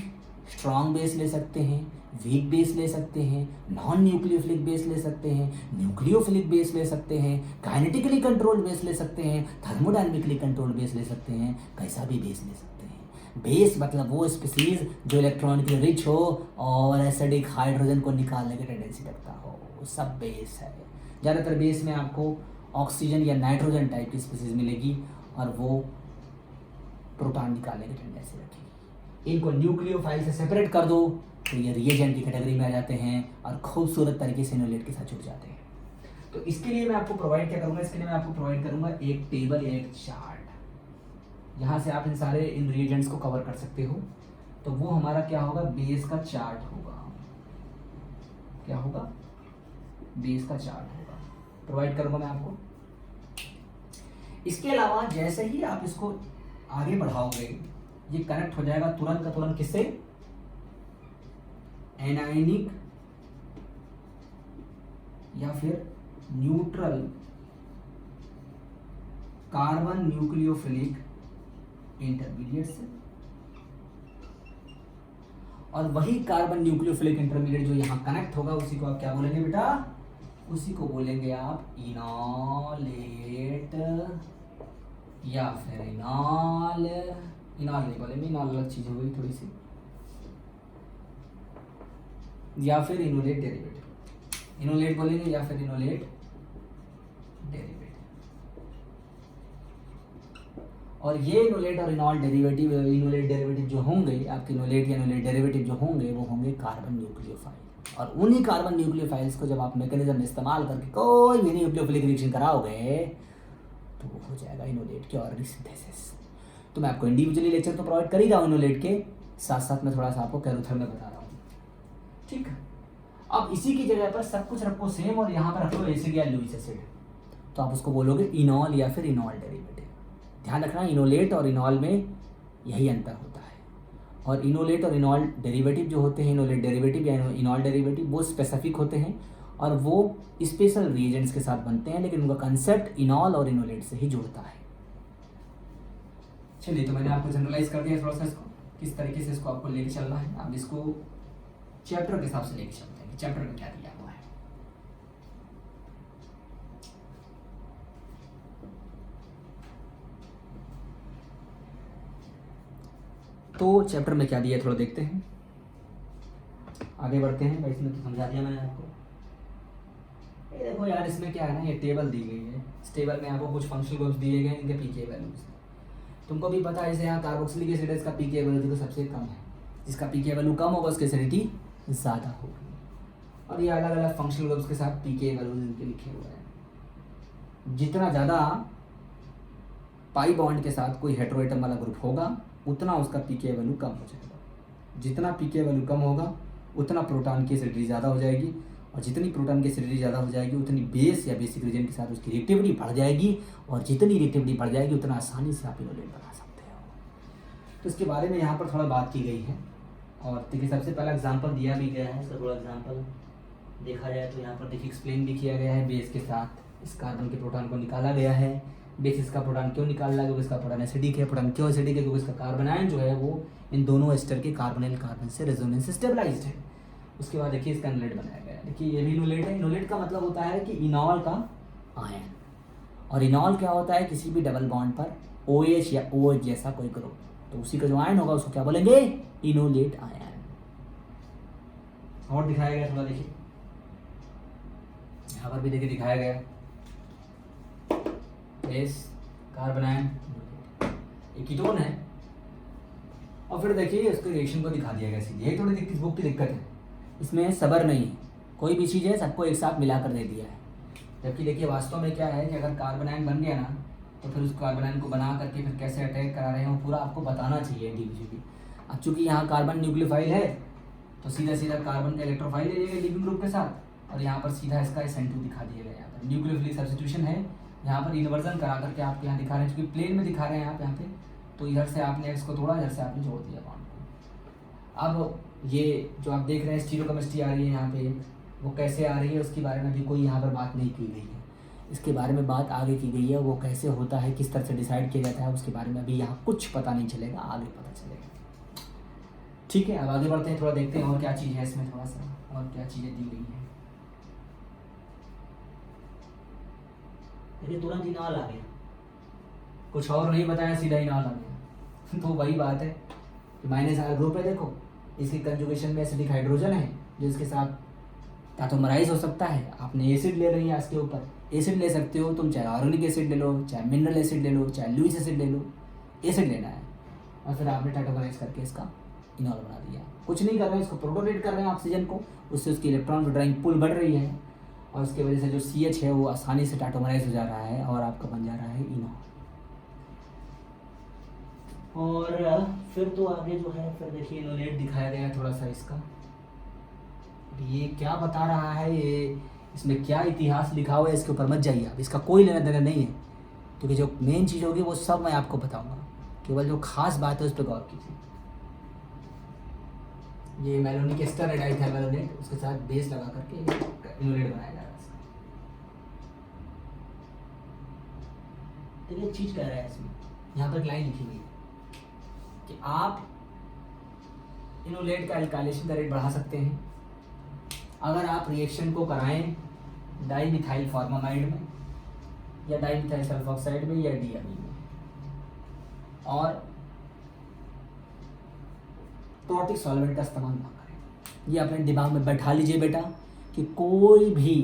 स्ट्रॉन्ग बेस ले सकते हैं, वीक बेस ले सकते हैं, नॉन न्यूक्लियोफिलिक बेस ले सकते हैं, न्यूक्लियोफिलिक बेस ले सकते हैं, काइनेटिकली कंट्रोल्ड बेस ले सकते हैं, थर्मोडायनेमिकली कंट्रोल्ड बेस ले सकते हैं, कैसा भी बेस ले सकते हैं। बेस मतलब वो स्पीसीज जो इलेक्ट्रॉनिकली रिच हो और एसिडिक हाइड्रोजन को निकालने की टेंडेंसी रखता हो, वो सब बेस है। ज़्यादातर बेस में आपको ऑक्सीजन या नाइट्रोजन टाइप की स्पीसीज मिलेगी और वो प्रोटॉन निकालने की टेंडेंसी रखेगी। इनको न्यूक्लियोफाइल से सेपरेट कर दो तो ये रिएजेंट की कैटेगरी में आ जाते हैं और खूबसूरत तरीके से इनोलेट के साथ जुड़ जाते हैं। तो इसके लिए मैं आपको प्रोवाइड क्या करूंगा? इसके लिए मैं आपको प्रोवाइड करूंगा एक टेबल या एक चार्ट। यहाँ से आप इन सारे इन रिएजेंट्स को कवर कर सकते हो। तो वो हमारा क्या होगा? बेस का चार्ट होगा। क्या होगा? बेस का चार्ट होगा, प्रोवाइड करूंगा मैं आपको। इसके अलावा जैसे ही आप इसको आगे बढ़ाओगे, ये कनेक्ट हो जाएगा तुरंत का तुरंत किससे? एनायनिक या फिर न्यूट्रल कार्बन न्यूक्लियोफिलिक इंटरमीडिएट से। और वही कार्बन न्यूक्लियोफिलिक इंटरमीडिएट जो यहां कनेक्ट होगा उसी को आप क्या बोलेंगे बेटा? उसी को बोलेंगे आप इनॉलेट या फिर इनॉल नहीं बोलेंगे, इनॉल अलग चीज हो गई थोड़ी सी, या फिर इनोलेट डेरिवेटिव। इनोलेट बोलेंगे या फिर इनोलेट डेरिवेटिव। और ये इनोलेट और इनोलेट डेरिवेटिव जो होंगे आपके, इनोलेट या इनोलेट डेरिवेटिव जो होंगे वो होंगे कार्बन न्यूक्लियोफाइल। और उन्हीं कार्बन न्यूक्लियोफाइल्स को जब आप मैकेनिज्म इस्तेमाल करके कोई भी न्यूक्लियोफिलिक रिएक्शन कराओगे तो वो हो जाएगा इनोलेट की ऑर्गेनिक सिंथेसिस। तो मैं आपको इंडिविजुअली लेक्चर तो प्रोवाइड कर ही रहा हूँ इनोलेट के साथ साथ, मैं थोड़ा सा आपको कैरोथर में बता रहा हूँ। ठीक है, अब इसी की जगह पर सब कुछ रखो सेम और यहाँ पर रखो एसिड या लुईस एसिड, तो आप उसको बोलोगे इनॉल या फिर इनॉल डेरिवेटिव। ध्यान रखना इनोलेट और इनॉल में यही अंतर होता है। और इनोलेट और इनॉल डेरिवेटिव जो होते हैं, इनोलेट डेरिवेटिव या इनॉल डेरिवेटिव, वो स्पेसिफिक होते हैं और वो स्पेशल रिएजेंट्स के साथ बनते हैं, लेकिन उनका कंसेप्ट इनॉल और इनोलेट से ही जुड़ता है। चलिए, तो मैंने आपको जनरलाइज कर दिया थोड़ा सा इसको, किस तरीके से इसको आपको लेके चलना है। आप इसको चैप्टर के हिसाब से लेके चलते हैं, चैप्टर में क्या दिया हुआ है। तो चैप्टर में क्या दिया है थोड़ा देखते हैं। आगे बढ़ते हैं भाई, इसमें तो समझा दिया मैंने आपको। ये देखो यार, इसमें क्या है ना, ये टेबल दी गई है, इस टेबल में आपको कुछ फंक्शनल ग्रुप्स दिए गए हैं, इनके पीके वैल्यूज। तुमको भी पता है जैसे यहाँ कार्बोक्सिलिक एसिड है, इसका पीके वैल्यू तो सबसे कम है, जिसका पीके वैल्यू कम होगा उसकी एसिडिटी ज़्यादा होगी। और ये अलग अलग फंक्शनल ग्रुप्स के साथ पीके वैल्यूज इनके लिखे हुए हैं। जितना ज़्यादा पाई बॉन्ड के साथ कोई हेटेरोएटम वाला ग्रुप होगा उतना उसका पीके वैल्यू कम हो जाएगा। जितना पीके वैल्यू कम होगा उतना प्रोटॉन की एसिडिटी ज़्यादा हो जाएगी, और जितनी प्रोटॉन की एसिडिटी ज़्यादा हो जाएगी उतनी बेस या बेसिक रीजन के साथ उसकी रिएक्टिविटी बढ़ जाएगी, और जितनी रिएक्टिविटी बढ़ जाएगी उतना आसानी से आप इनोलेट बना सकते हो। तो इसके बारे में यहाँ पर थोड़ा बात की गई है। और देखिए सबसे पहला एग्जांपल दिया भी गया है, इसका थोड़ा एग्जांपल देखा जाए तो यहाँ पर देखिए एक्सप्लेन भी किया गया है। बेस के साथ इस कार्बन के प्रोटॉन को निकाला गया है। बेस इसका प्रोटॉन क्यों निकाला है, क्योंकि इसका प्रोटॉन एसिडिक है। प्रोटॉन क्यों एसिडिक है, क्योंकि इसका कार्बन आयन जो है वो इन दोनों एस्टर के कार्बोनिल कार्बन से रेजोनेंस स्टेबलाइज्ड है। उसके बाद देखिए इसका इनोलेट बनाया गया है। देखिए ये भी इनोलेट है। इनोलेट का मतलब होता है कि इनॉल का आयन, और इनॉल क्या होता है, किसी भी डबल बॉन्ड पर OH या OH जैसा कोई ग्रुप, तो उसी का जो आयन होगा उसको क्या बोलेंगे, इनोलेट आयन। और दिखाया गया थोड़ा देखिए, यहाँ पर भी देखिए दिखाया गया बेस कार्बन आयन एक कीटोन है। और फिर देखिए उसके रिएक्शन को दिखा दिया गया सीधे। यही थोड़ी इस बुक की दिक्कत है, इसमें सबर नहीं है, कोई भी चीज़ है सबको एक साथ मिला कर दे दिया है। जबकि देखिए वास्तव में क्या है कि अगर कार्बन आयन बन गया ना, तो फिर उस कार्बन आयन को बना करके फिर कैसे अटैक करा रहे हैं वो पूरा आपको बताना चाहिए इंडिविजुअली। अब चूंकि यहाँ कार्बन न्यूक्लियोफाइल है तो सीधा सीधा कार्बन का इलेक्ट्रोफाइल ले लेंगे लीविंग ग्रुप के साथ, और यहाँ पर सीधा इसका SN2 दिखा दिया गया। यहाँ पर न्यूक्लियोफिलिक सब्स्टिट्यूशन है, यहाँ पर इन्वर्जन करा करके आपके यहाँ दिखा रहे हैं, क्योंकि प्लेन में दिखा रहे हैं आप यहाँ पे, तो इधर से आपने एक्स को तोड़ा, इधर से आपने जोड़ दिया बॉन्ड को। अब ये जो आप देख रहे हैं स्टीरियोकेमिस्ट्री आ रही है यहाँ पे, वो कैसे आ रही है उसके बारे में भी कोई यहाँ पर बात नहीं की गई है। इसके बारे में बात आगे की गई है, वो कैसे होता है, किस तरह से डिसाइड किया जाता है, उसके बारे में अभी यहाँ कुछ पता नहीं चलेगा, आगे पता चलेगा। ठीक है, अब आगे बढ़ते हैं, थोड़ा देखते हैं और क्या चीज़ है इसमें, थोड़ा सा और क्या चीज़ें दी गई हैं। देखिए तुरंत इनॉल आ गया, कुछ और नहीं बताया, सीधा इनॉल आ गया। तो वही बात है कि -R ग्रुप है, देखो इसकी कंजुगेशन में एसिडिक हाइड्रोजन है जो इसके साथ टैटोमराइज हो सकता है। आपने एसिड ले रही है इसके ऊपर, एसिड ले सकते हो तुम, चाहे ऑर्गेनिक एसिड ले लो, चाहे मिनरल एसिड ले लो, चाहे लुईस एसिड ले लो, एसिड लेना है। और फिर आपने टैटोमराइज करके इसका इनॉल बना दिया। कुछ नहीं कर रहे हैं, इसको प्रोटोनेट कर रहे हैं ऑक्सीजन को, उससे उसकी इलेक्ट्रॉन विड्रॉइंग पुल बढ़ रही है, और उसकी वजह से जो CH है वो आसानी से टैटोमराइज हो जा रहा है और आपका बन जा रहा है इनॉल। और फिर तो आगे जो है फिर देखिए इनोलेट दिखाया गया है थोड़ा सा इसका। ये क्या बता रहा है, ये इसमें क्या इतिहास लिखा हुआ है इसके ऊपर मत जाइए आप, इसका कोई लेना देना नहीं है, क्योंकि जो मेन चीज़ होगी वो सब मैं आपको बताऊंगा, केवल जो खास बात है उस पर गौर कीजिए। ये मेलोनिक एस्टर है, डाइथाइलमेलोनेट, उसके साथ बेस लगा करके इनोलेट बनाया जा रहा है। देखिए एक चीज़ कह रहा है इसमें, यहाँ पर एक लाइन लिखी हुई है कि आप इनोलेट का एल्काइलेशन का रेट बढ़ा सकते हैं अगर आप रिएक्शन को कराएं डाइमिथाइल फॉर्मामाइड में, या डाइमिथाइल सल्फॉक्साइड में, या DME में, और प्रोटिक सॉल्वेंट का इस्तेमाल ना करें। ये अपने दिमाग में बैठा लीजिए बेटा कि कोई भी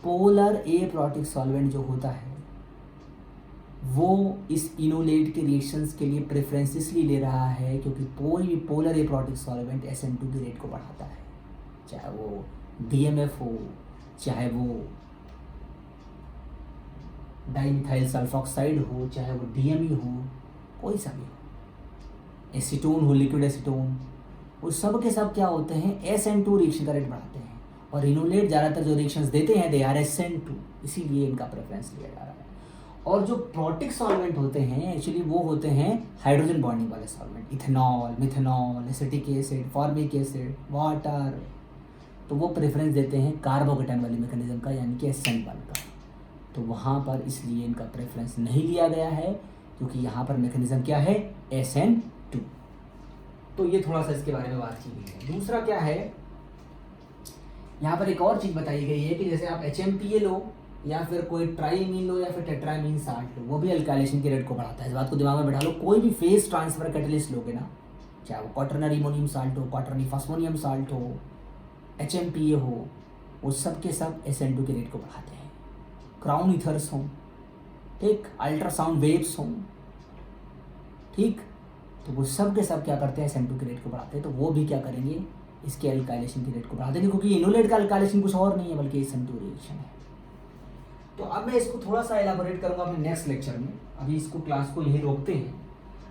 पोलर ए प्रोटिक सॉल्वेंट जो होता है वो इस इनोलेट के रिएक्शंस के लिए प्रेफरेंस इसलिए ले रहा है क्योंकि कोई भी पोलर ए प्रोटिक सॉल्वेंट SN2 के रेट को बढ़ाता है, चाहे वो DMF हो, चाहे वो डाइमिथाइल सल्फॉक्साइड हो, चाहे वो DME हो, कोई सा भी हो, एसीटोन हो, लिक्विड एसीटोन, वो सब के सब क्या होते हैं, SN2 रिएक्शन का रेट बढ़ाते हैं। और इनोलेट ज़्यादातर जो रिएक्शंस देते हैं दे आर SN2, इसीलिए इनका प्रेफरेंस लिया जा रहा है। और जो प्रोटिक सॉल्वेंट होते हैं एक्चुअली वो होते हैं हाइड्रोजन बॉन्डिंग वाले solvent, ethanol, methanol, acetic acid, formic acid, water, तो वो प्रेफरेंस देते हैं कार्बोकेटाइन वाली मैकेनिज्म का, यानी कि SN1 का। तो वहाँ पर इसलिए इनका प्रेफरेंस नहीं लिया गया है क्योंकि यहाँ पर मैकेनिज्म क्या है, SN2। तो ये थोड़ा सा इसके बारे में बात की गई है। दूसरा क्या है, यहाँ पर एक और चीज़ बताई गई है कि जैसे आप HMPA लो या फिर कोई ट्राइमीन लो या फिर टेट्रामीन साल्ट लो, वो भी अल्काइलेशन के रेट को बढ़ाता है। इस बात को दिमाग में बैठा लो, कोई भी फेस ट्रांसफर कैटलिस्ट लोगे ना चाहे वो क्वाटरनरी अमोनियम साल्ट हो, क्वाटरनरी फास्मोनियम साल्ट हो, HMPA हो, वो सब के सब SN2 के रेट को बढ़ाते हैं। क्राउन ईथर्स हों, ठीक, अल्ट्रासाउंड वेव्स हों, ठीक, तो वो सब के सब क्या करते हैं, SN2 के रेट को बढ़ाते हैं। तो वो भी क्या करेंगे, इसके अल्काइलेशन के रेट को बढ़ा देंगे, क्योंकि इनोलेट का अल्काइलेशन कुछ और नहीं है बल्कि SN2 रिएक्शन है। तो अब मैं इसको थोड़ा सा एलाबोरेट करूंगा अपने नेक्स्ट लेक्चर में। अभी इसको क्लास को यहीं रोकते हैं।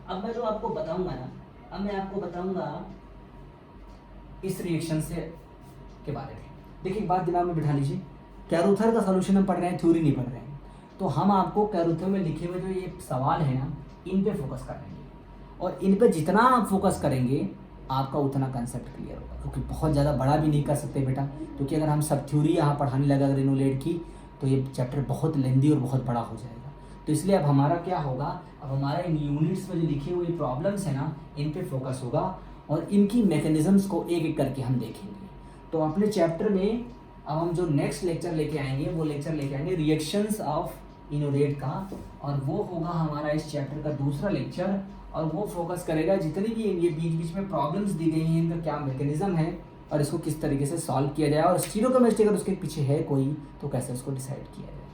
अब मैं जो आपको बताऊंगा ना, अब मैं आपको बताऊंगा इस रिएक्शन से के बारे में। देखिए एक बात दिमाग में बिठा लीजिए, कैरोथर का सॉल्यूशन हम पढ़ रहे हैं, थ्योरी नहीं पढ़ रहे हैं। तो हम आपको कैरोथर में लिखे हुए जो ये सवाल है ना, इन पे फोकस करेंगे, और इन पे जितना आप फोकस करेंगे आपका उतना कंसेप्ट क्लियर होगा। क्योंकि बहुत ज़्यादा बड़ा भी नहीं कर सकते बेटा, क्योंकि अगर हम सब थ्योरी यहाँ पढ़ाने लगे अगर इनोलेट की, तो ये चैप्टर बहुत लेंदी और बहुत बड़ा हो जाएगा। तो इसलिए अब हमारा क्या होगा, अब हमारा इन यूनिट्स में जो लिखे हुए प्रॉब्लम्स है ना, इन पे फोकस होगा और इनकी मैकेनिज्म्स को एक एक करके हम देखेंगे। तो अपने चैप्टर में अब हम जो नेक्स्ट लेक्चर लेके आएंगे, वो लेक्चर लेके आएंगे रिएक्शंस ऑफ इनोलेट का, और वो होगा हमारा इस चैप्टर का दूसरा लेक्चर। और वो फोकस करेगा जितनी भी ये बीच बीच में प्रॉब्लम्स दी गई हैं, इनका क्या मैकेनिज्म है और इसको किस तरीके से सॉल्व किया जाए, और स्टीरियोकेमिस्ट्री अगर उसके पीछे है कोई तो कैसे उसको डिसाइड किया जाए।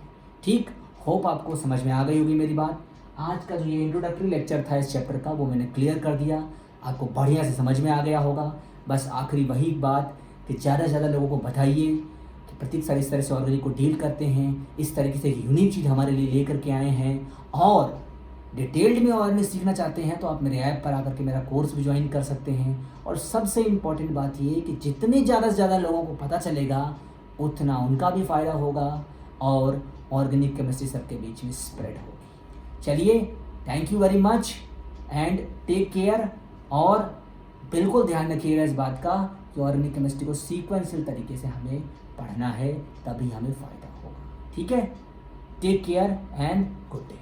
ठीक, होप आपको समझ में आ गई होगी मेरी बात। आज का जो ये इंट्रोडक्टरी लेक्चर था इस चैप्टर का, वो मैंने क्लियर कर दिया, आपको बढ़िया से समझ में आ गया होगा। बस आखिरी वही बात कि ज़्यादा से ज़्यादा लोगों को बताइए कि प्रतीक सर इस तरह से ऑर्गेनिक को डील करते हैं, इस तरीके से यूनिक चीज़ हमारे लिए लेकर के आए हैं। और डिटेल्ड में ऑर्गेनिक सीखना चाहते हैं तो आप मेरे ऐप पर आकर के मेरा कोर्स भी ज्वाइन कर सकते हैं। और सबसे इम्पॉर्टेंट बात ये कि जितने ज़्यादा से ज़्यादा लोगों को पता चलेगा उतना उनका भी फ़ायदा होगा और ऑर्गेनिक केमिस्ट्री सबके बीच में स्प्रेड होगी। चलिए, thank you very much and take care. और बिल्कुल ध्यान रखिएगा इस बात का कि ऑर्गेनिक केमिस्ट्री को सीक्वेंशियल तरीके से हमें पढ़ना है, तभी हमें फ़ायदा होगा। ठीक है, take care and good day.